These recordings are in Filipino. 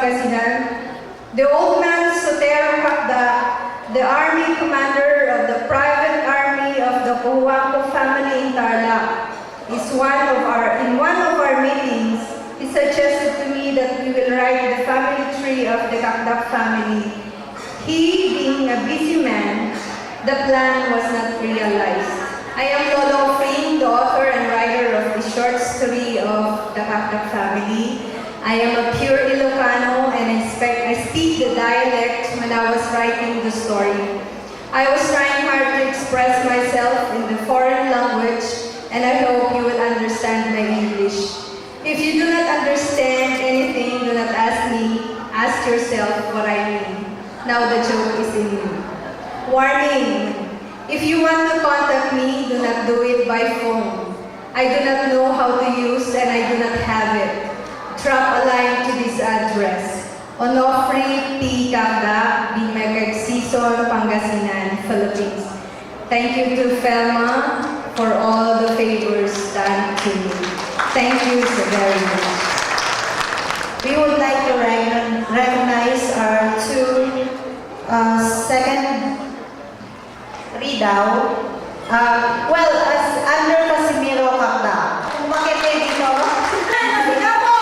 Pangasinan, the old man Sotero Hakda, the army commander of the private army of the Cojuangco family in Tarlac, in one of our meetings, he suggested to me that we will write the family tree of the Hakda family. He, being a busy man, the plan was not realized. I am Lolo Fring, the author and writer of the short story of the Hakda family. I am a pure Ilocano and I speak the dialect when I was writing the story. I was trying hard to express myself in the foreign language, and I hope you will understand my English. If you do not understand anything, do not ask me. Ask yourself what I mean. Now the joke is in you. Warning! If you want to contact me, do not do it by phone. I do not know how to use and I do not have it. Drop a line to this address. Onofre P. Hakda, Bimegag Season, Pangasinan, Philippines. Thank you to Felma for all the favors done to me. Thank you so very much. We would like to recognize our two second readout. Well, as under Casimiro Hakda. Kung bakit kayo dito? Ikaw po!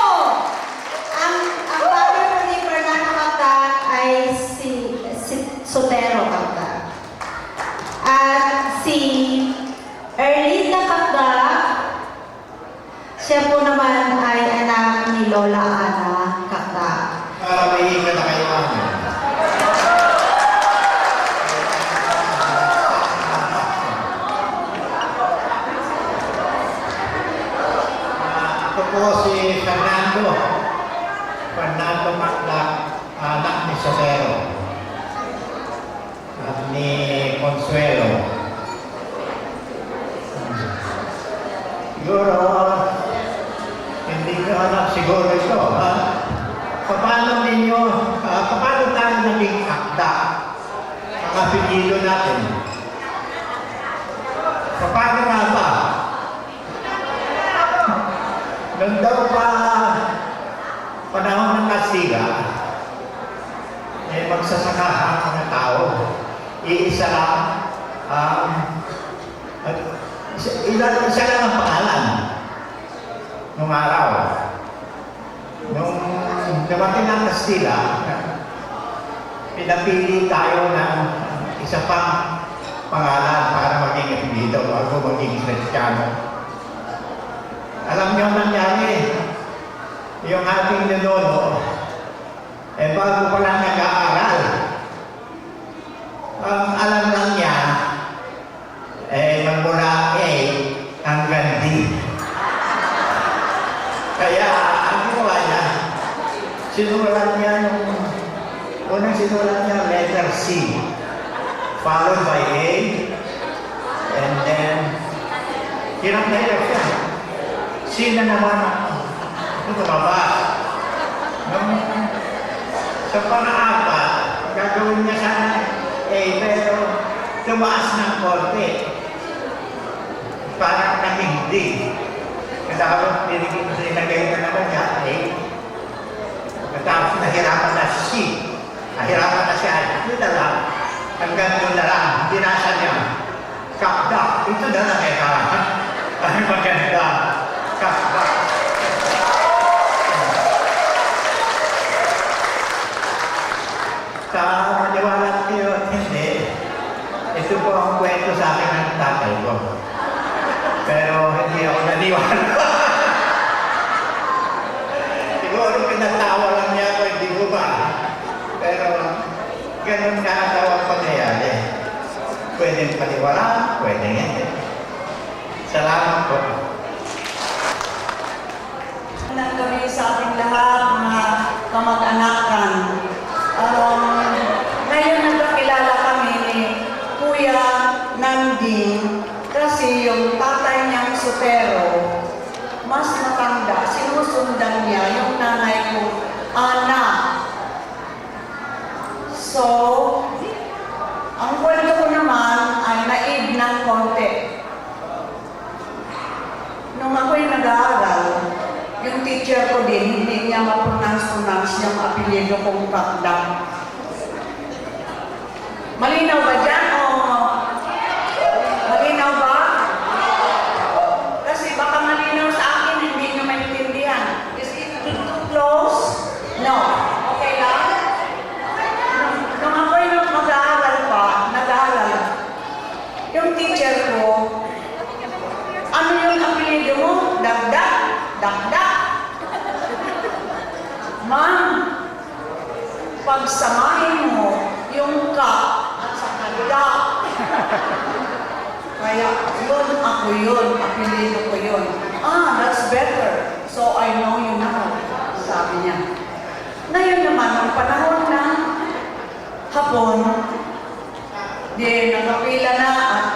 Ang father po ni Fernando Hakda ay si Sotero Hakda. At si Erlinda Hakda, siya po naman ay anak ni Lola Ana Hakda. May hinga na kayo namin. Ako po si Fernando Hakda, anak ni Sotero at ni Consuelo. Siguro, hindi ko alam siguro ito, ha? Paano tayo naging Hakda? Ang apelyido natin. Paano nga ba? Nung daw pa panahon ng Kastila, magsasakahan ang mga tao. Iisa lang, isa lang ang pangalan nung araw. Nung dumating ang Kastila, pinapili tayo ng isa pang pangalan para maging apelyido bago maging Kristiyano. Alam niyo ang nangyari, yung ating ninuno, bago pa lang nag-aaral, alam lang niya, magmula A hanggang D. Kaya, ang ginawa niya, sinulat niya unang sinulat niya letter C, followed by A, and then, hirap-hirap siya. C na naman ito tumabas. Sa pang-apat, gagawin niya sana A, pero tumaas ng konti. Parang naging D. Kaya nilagay na naman niya A. Tapos nahirapan na C. Nahirapan na siya. Ito na lang. Hanggang doon na lang. Hindi nasa niya. Hakda. Ito na lang eh. Ay maganda. Hakda. Sa maniwala kayo at hindi, ito po ang kwento sa akin ng tatay ko. Pero hindi ako naniwala. Siguro pinatawa lang niya ako, hindi ko ba? Pero ganun nga ang pangyayari. Pwedeng paniwala, pwedeng hindi. Salamat po. Nagkabili sa ating lahat, mga kamag-anakan. Ngayon nagkakilala kami ni Kuya Nandi kasi yung tatay niyang Sotero, mas matanda, sinusundan niya yung nanay ko, Ana. So, ang kwento ko naman ay naib ng konti. Nung ako'y nag-aaral, yung teacher ko din, hindi niya mapunta pronounce yung apelyido kong Kakda. Malinaw ba dyan o malinaw ba? Kasi baka malinaw sa akin, hindi nyo maintindihan. Is it too close? No. Okay lang? Nung ako'y mag-aaral pa, nag-aaral, yung teacher ko, ano yung apelyido mo? Dagdag? Dagdag? Ma'am, pagsamahin mo yung ka at saka da. Kaya yun, ako yun, apelyido ko yun. Ah, that's better. So I know you now, sabi niya. Ngayon naman, ang panahon ng hapon, di nakapila na at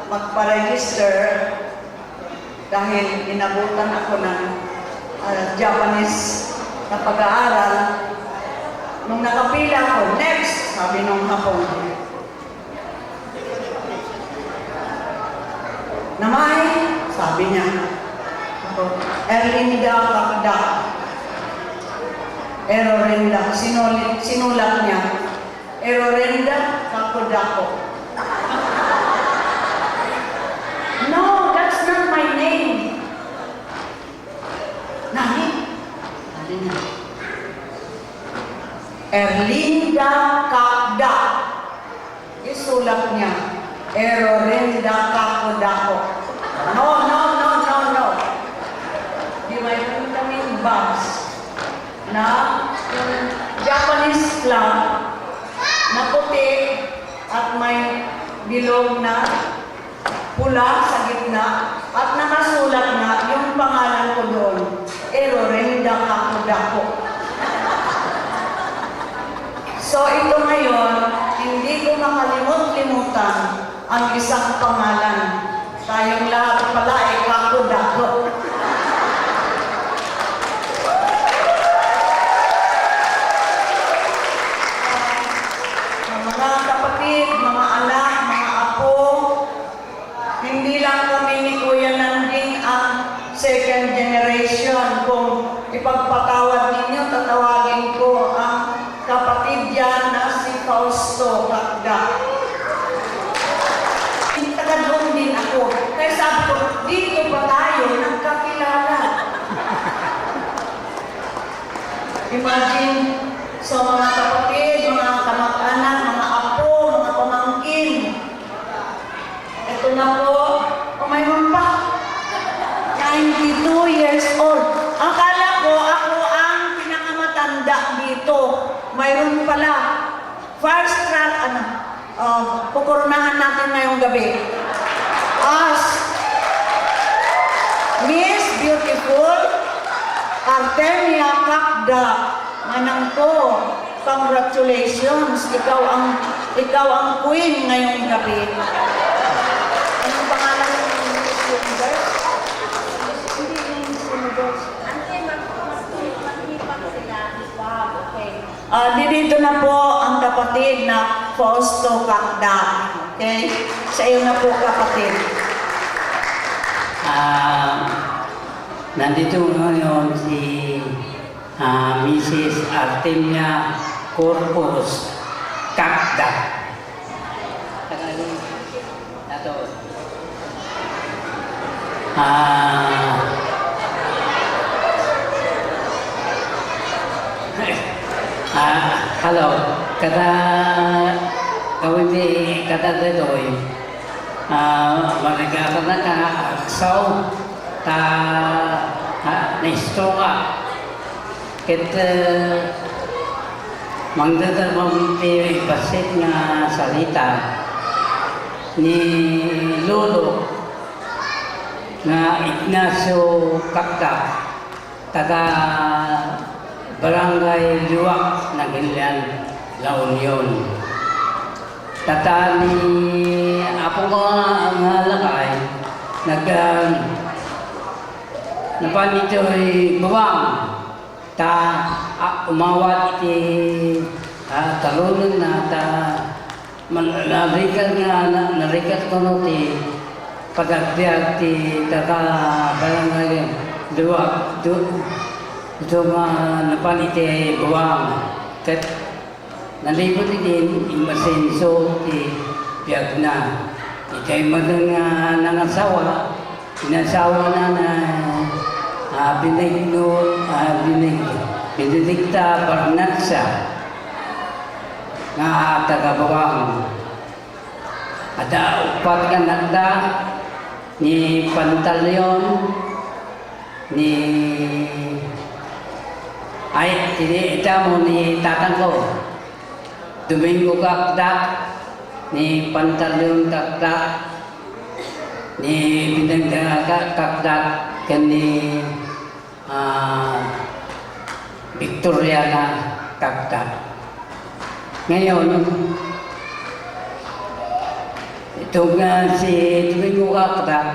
magpa-register dahil inabutan ako ng Japanese na pag-aaral. Nung nakapila ako, next, sabi nung hapon. Namay, sabi niya. Ako, Erlinda Kakda. Erorenda. Sinulat niya. Erorenda Kakudako. No, that's not my name. Nani? Sabi niya. Erlinda Kakda. Isulat niya. Erorenda Kakudako. No. Di mayroon kaming bags na yung Japanese flag na puti at may bilog na pula sa gitna at nakasulat na yung pangalan ko doon, Erorenda Kakudako. So ito ngayon, hindi ko makalimut-limutan ang isang pangalan. Tayong lahat pala ay Kakudako. Mga kapatid, mga anak, mga apo, hindi lang kami ni Kuya Nanding ang second generation. Kung ipagpatawad ninyo, tatawagin ko ang kapatid yan na si Fausto Kakda. Taga-doon din ako. Kaya sabi ko, dito pa tayo nagkakilala. Imagine, so mga kapatid, mga kamag-anak, mga apo, mga pamangkin. Ito na po, mayroon pa. 92 years old. Akala ko ako ang pinakamatanda dito. Mayroon pala. First track, pukurnahan natin ngayong gabi. As Miss Beautiful Artemia Kakda. Manang ko, congratulations. Ikaw ang queen ngayong gabi. Anong pangalan ng Miss Universe? Hindi Miss Universe. Dito na po ang kapatid na Fausto Kakda. Okay? Sa iyo na po kapatid. Nandito ngayon si Mrs. Artemia Corpus Kakda. Hello, kata dedoy, marigata na ka aksaw ta naistroka ket mangdadalmang pasit nga salita ni Lolo nga Ignacio Kakda taga Barangay Luwak, Nagilian, La Union. Tata ni apo ko ang lakay, napanito'y bawang, umawat iti talunan na narikat ko no ti pagagbiag ti taga Barangay Luwak, ito napalite buwang. Kat nalipot din imasenso ti biyag na. Ikay madang nangasawa, inasawa na binidikta Barnatsa nga tagabawang. Ada upat ka nagda ni Pantaleon ni ay ita mo ni tatang ko Domingo Kakdak ni Pantaleon Kakdak ni Binagda Kakdak kan ni Victoriana Kakdak. Ngayon itong si Domingo Kakdak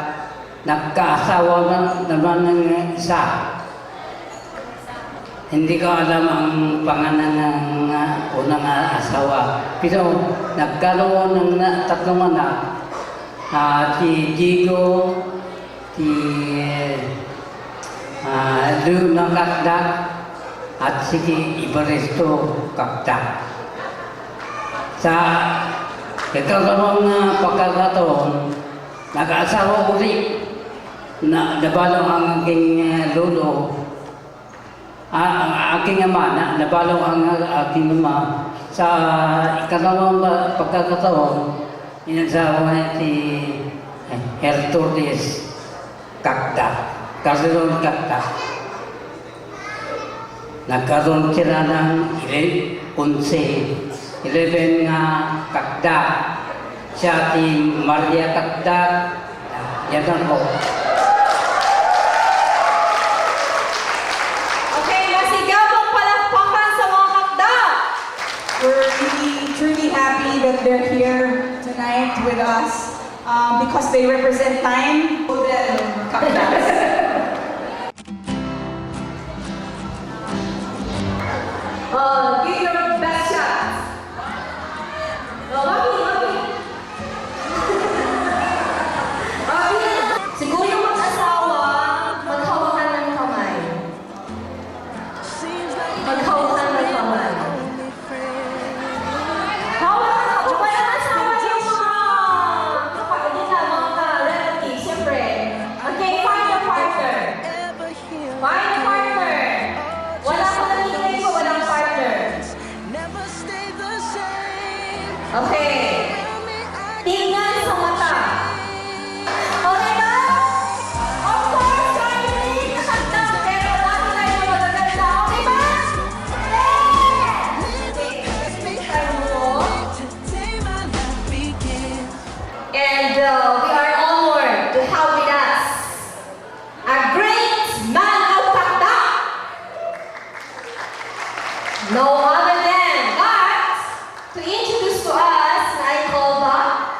nagkaasawa naman ng isa. Hindi ko alam ang pangalan ng unang asawa. Pero nagkaroon ng tatlong anak. Si Diego, si Luna Kakdak, at si Ibaristo Kakdak. Sa nagkaroon ng pagkakataon, nag-asawa ulit na nabalong ang aking lolo. Ang aking ama, nabalong ang aking ama. Sa ikalawang pagkakataon, inasawa niya si Hertudis Kakdak, Casilon Kakdak. Nagkaroon sila ng 11 nga Kakdak. Siya si Maria Kakdak. Yan lang po. We're really, truly happy that they're here tonight with us because they represent time. Give your best shot. Siguro yung mag-asawa, maghawakan ng kamay. Maghawakan ng kamay. Hawakan ako ba ng asawa yung mga relatives, siyempre. Okay, find a partner. Find a partner. Wala ko nangyay ko, walang partner. Okay. Tingnan sa mata. Okay ba? Of course, tayo rin nakanta, pero lalo tayo magaganda. Okay ba? Yes! Okay, tayo mo. And we are honored to have with us a great man of Takda. No other than but to introduce to us, I call back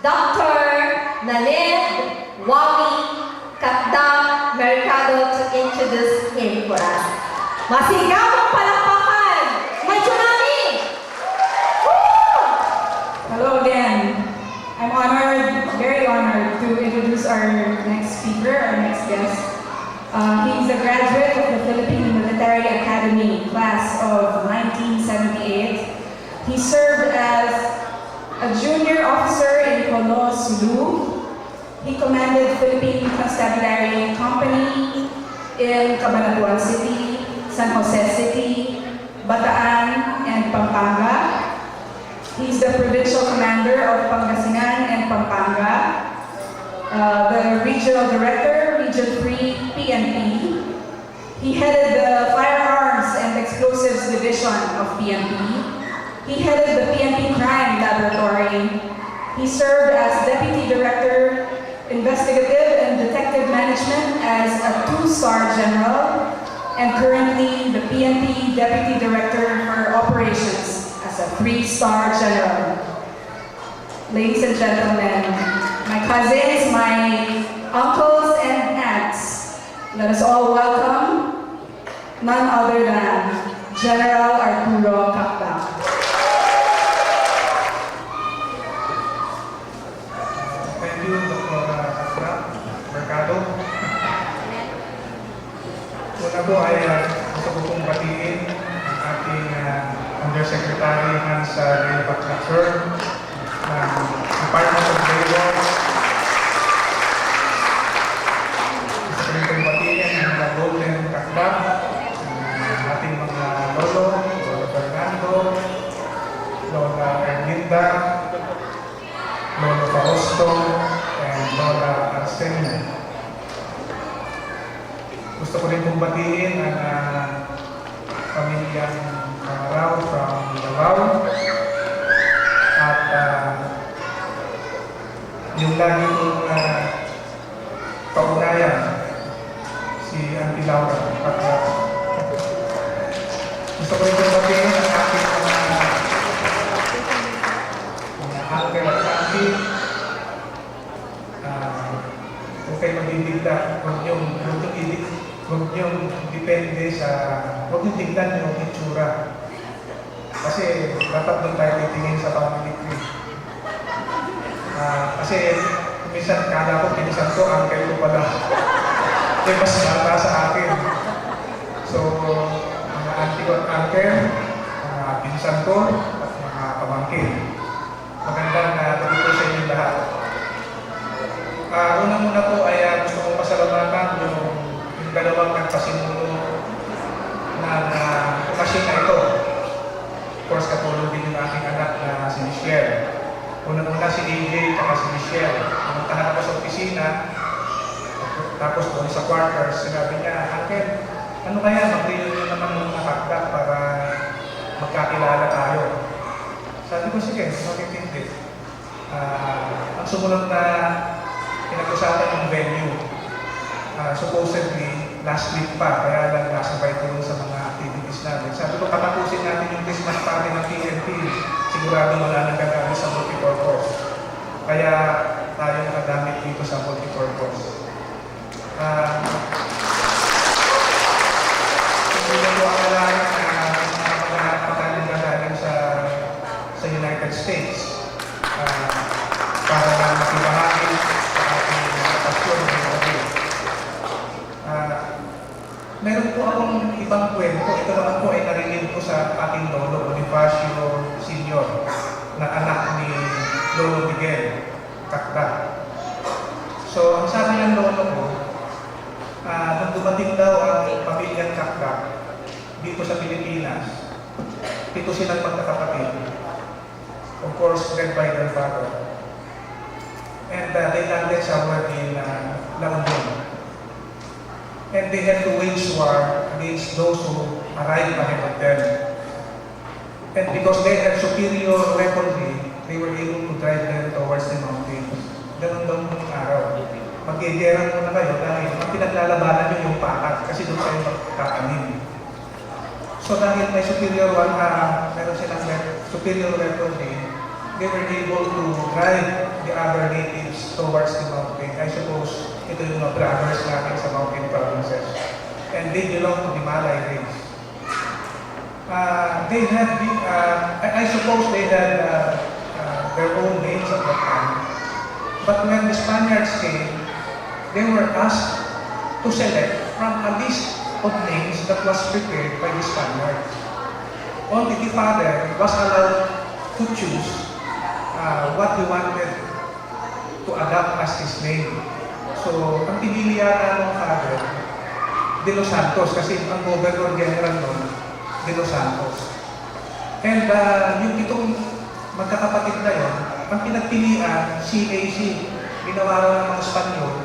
Dr. Naned Wawi Kakda Mercado to introduce him for us. Masigabong palakpakan! May tsunami! Woo! Hello again. I'm honored, very honored to introduce our next speaker, our next guest. He's a graduate of the Philippine Military Academy, class of 1978. He served as a junior officer in Colo, Sulu. He commanded Philippine Constabulary Company in Cabanatuan City, San Jose City, Bataan, and Pampanga. He's the provincial commander of Pangasinan and Pampanga, the regional director, Region 3 PNP. He headed the Firearms and Explosives Division of PNP. He headed the PNP Crime Laboratory. He served as Deputy Director, Investigative and Detective Management as a 2-star general, and currently the PNP Deputy Director for Operations as a 3-star general. Ladies and gentlemen, my cousins, my uncles and aunts, let us all welcome none other than General Arturo Kakda. Thank you, Dr. Mercado. Una po ay finance manufacturer ng Department of Labor. Gusto ko rin pagbatiin ang mga Golden Kakdak, ang ating mga lolo, Lolo Fernando, Lola Erlinda, Lolo Fausto, and Lola Arsenio. Gusto ko rin pong batiin ang pamilyang Kamaraw from Davao at yung lagi kong kaunayan si Auntie Laura. At gusto ko rin pong batiin ang aking mga uncle at auntie. Huwag kayo magbidigda, huwag niyong depende sa, huwag niyong tignan yung itsura. Kasi dapat doon tayo titingin sa family tree. Kasi minsan kala ko, pinisan ko, uncle ko pala. Mas bata sa akin. So, mga auntie ko at uncle, mga pinsan ko, at mga pamangkin. Magandang tabi ko sa inyo lahat. Una-muna po ay gusto kong pasalamatan yung dalawang nagpasimulo ng okasyon na ito. Of course, katulong din yung aking anak na si Michelle. Una-muna si AJ at si Michelle. Pumuntahan ako sa opisina, tapos doon sa quarters, sinabi niya, Uncle, ano kaya mag-reunion naman ng mga hakdak para magkakilala tayo? Sabi ko, sige, bakit hindi? Ang sumunod na pinag-usapan yung venue. Supposedly, last week pa, kaya lang nasabay ko sa mga activities natin. Sabi ko, patapusin natin yung Christmas party ng PNP. Sigurado wala nang gagamit sa multipurpose. Kaya tayo nakagamit dito sa multipurpose. Hindi na po akalain na mga pagkaligagalan sa United States para na makibahagi sa ating kapasyon ng gabi. Meron po akong ibang kwento. Ito naman po ay narinig ko sa aking lolo, Bonifacio Sr., na anak ni Lolo Miguel Kakdak. So, ang sabi ng lolo ko, nung dumating daw ang pamilyang Kakdak dito sa Pilipinas, 7 silang magkakapatid. Of course, led by their father. And they landed somewhere in La Union. And they had to wage war against those who arrived ahead of them. And because they had superior weaponry, they were able to drive them towards the mountains. Ganun daw nung araw. Mag-igeran muna kayo dahil ang pinaglalabanan nyo yung pakat kasi doon kayo magkakanin. So dahil may meron silang superior weaponry, they were able to drive the other natives towards the mountain. I suppose ito yung mga brothers natin sa mountain provinces. And they belong to the Malay race. I suppose they had their own names at that time. But when the Spaniards came, they were asked to select from a list of names that was prepared by the Spaniards. Only the father was allowed to choose what he wanted to adopt as his name. So, ang pinili yata ng father, De Los Santos, kasi ang governor general noon, De Los Santos. And yung itong magkakapatid na yun, ang pinagpilian, CAC, ginawa ng mga Espanyol,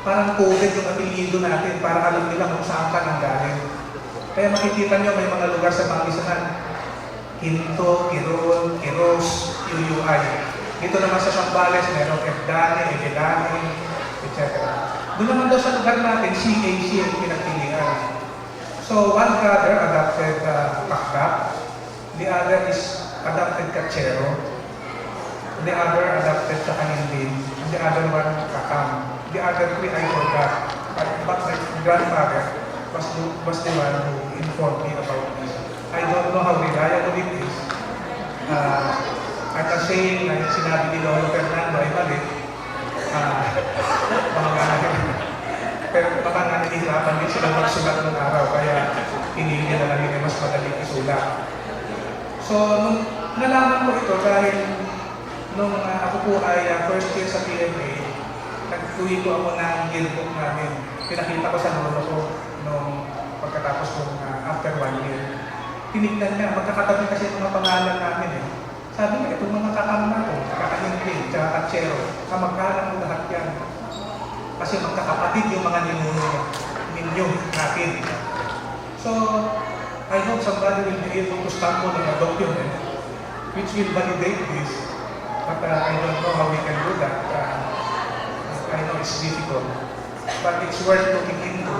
parang coded yung apelido natin para alam nila kung saan ka nanggaling. Kaya makikita nyo may mga lugar sa Pangasinan, Quinto, Quirón, Quiros, UUI. Dito naman sa Sambales, meron Ebdane, Egelane, etc. Doon naman daw sa lugar natin, CAC ang pinagpilian. So, one brother adopted Kakdak, the other is adopted Kachero, the other adopted Kakanindin, and the other one Kakam. The other three I forgot, but my grandfather was the one who informed me about this. I don't know how reliable it is. At the saying na sinabi ni Lolo Fernando ay mali, pero baka nga nahihirapan din sila magsulat ng araw, kaya pinili na lang yun mas madaling isulat. So, nung nalaman ko ito dahil nung ako po ay first year sa PMA, nag-uwi ko ako ng yearbook namin. Pinakita ko sa lolo ko nung pagkatapos kong after 1 year. Tinignan niya, magkakatabi kasi yung mga pangalan namin eh. Sabi niya, itong mga kakama ko, kakahinting, tsaka katsero, kamag-anak mo lahat yan. Kasi magkakapatid yung mga ninyo natin. So, I hope somebody will be able to stumble on a document which will validate this. But I don't know how we can do that. I know it's difficult. But it's worth looking into.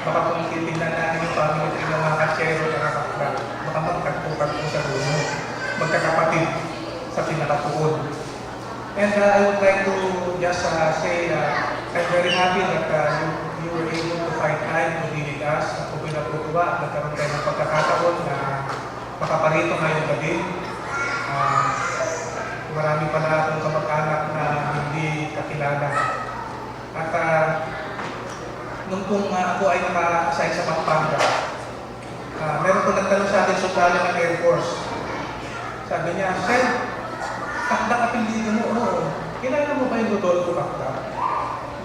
Baka kung titignan natin yung family tree ng mga katsero na kakakla, baka magkagpukag po sa dulo. Magkakapatid sa pinakatuon. And I would like to just say I'm very happy that you were able to find time to be with us. Ako pinatutuwa, nagkaroon tayo ng pagkakataon na makaparito ngayong gabi. Marami pala akong kamag-anak na hindi kakilala. At nung kung ako ay naka-assign sa Pampanga, meron po nagtanong sa akin sundalo ng Air Force. Sabi niya, Sir, Pakda apelido mo, oo. Kilala mo ba yung Rodolfo Pakda?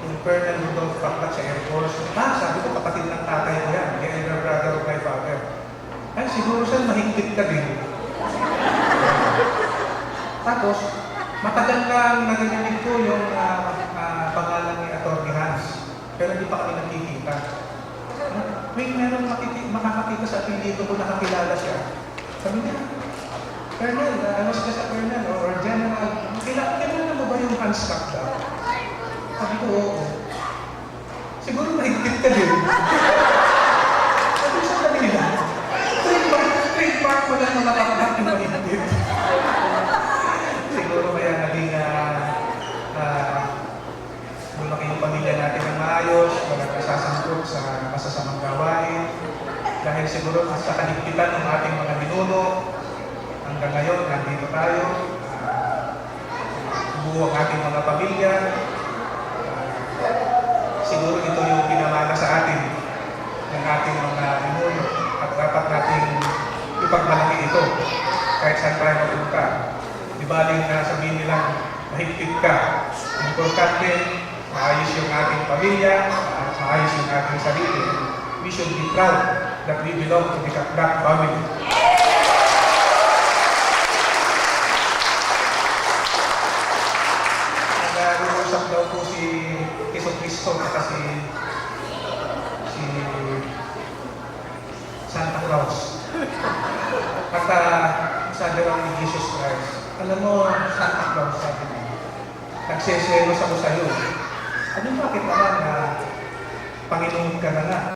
Yung Colonel Rodolfo Pakda sa Air Force. Sabi ko, kapatid ng tatay ko yan. The elder brother of my father. Ay, siguro sir, mahigpit ka din. Tapos, matagal lang narinig ko yung pangalan ni Atty. Hans. Pero hindi pa kami nakikita. May meron makakakita sa apelido ko nakakilala siya. Sabi niya, Colonel, ano siya sa Colonel or General, kilala mo ba yung Hans Pakda? Sabi ko, oo. Siguro mahigpit ka din. Sabi ko sa kanila, trademark mo lang na nakakakak yung mahigpit. Siguro kaya naging lumaki yung pamilya natin ng maayos, walang nasasangkot sa masasamang gawain. Dahil siguro sa kaligpitan ng ating mga ninuno, hanggang ngayon, nandito tayo, buo ang ating mga pamilya. Siguro ito yung pinamana sa atin ng ating mga ninuno at dapat nating ipagmalaki ito kahit saan tayo mapunta. Di baling na sabihin nilang mahigpit ka. Importante, maayos yung ating pamilya at maayos yung ating sarili. We should be proud that we belong to the Kakdak family. Nag-uusap daw po si Jesucristo at si Santa Claus. At sabi raw ni Jesus Christ, alam mo, Santa Claus, sabi niya, nagseselos ako sa'yo. Ano bakit naman na Panginoon ka na nga?